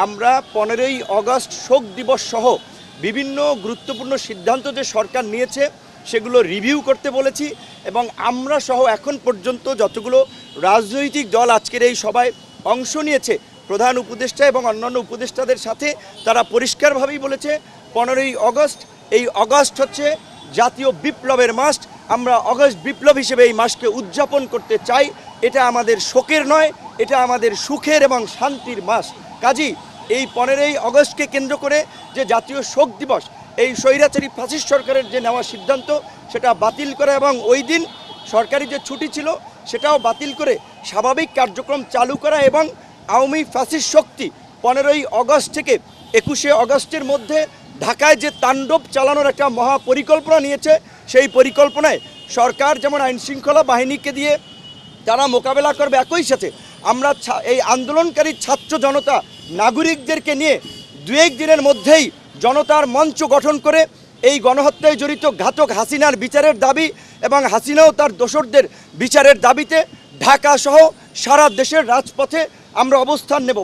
আমরা 15ই আগস্ট শোক দিবস সহ বিভিন্ন গুরুত্বপূর্ণ সিদ্ধান্ত যে সরকার নিয়েছে সেগুলো রিভিউ করতে বলেছি এবং আমরা সহ এখন পর্যন্ত যতগুলো রাজনৈতিক দল আজকের এই সভায় অংশ নিয়েছে প্রধান উপদেষ্টা এবং অন্যান্য উপদেষ্টাদের সাথে তারা পরিষ্কারভাবেই বলেছে 15ই আগস্ট এই আগস্ট হচ্ছে জাতীয় বিপ্লবের মাস। আমরা আগস্ট বিপ্লব হিসেবে এই মাসকে উদযাপন করতে চাই। এটা আমাদের শোকের নয়, এটা আমাদের সুখের এবং শান্তির মাস। কাজী এই 15ই আগস্টকে কেন্দ্র করে যে জাতীয় শোক দিবস, এই স্বৈরাচারী ফ্যাসিস্ট সরকারের যে নেওয়া সিদ্ধান্ত সেটা বাতিল করা এবং ওই দিন সরকারি যে ছুটি ছিল সেটাও বাতিল করে স্বাভাবিক কার্যক্রম চালু করা এবং আওয়ামী ফ্যাসিস্ট শক্তি 15ই আগস্ট থেকে 21শে আগস্টের মধ্যে ঢাকায় যে তাণ্ডব চালানোর একটা মহা পরিকল্পনা নিয়েছে, সেই পরিকল্পনায় সরকার যেমন আইনশৃঙ্খলা বাহিনীকে দিয়ে তারা মোকাবেলা করবে, একই সাথে আমরা এই আন্দোলনকারী ছাত্র জনতা নাগরিকদেরকে নিয়ে 2-1 দিনের মধ্যেই জনতার মঞ্চ গঠন করে এই গণহত্যায় জড়িত ঘাতক হাসিনার বিচারের দাবি এবং হাসিনাও তার দোসরদের বিচারের দাবিতে ঢাকা সহ সারা দেশের রাজপথে আমরা অবস্থান নেব।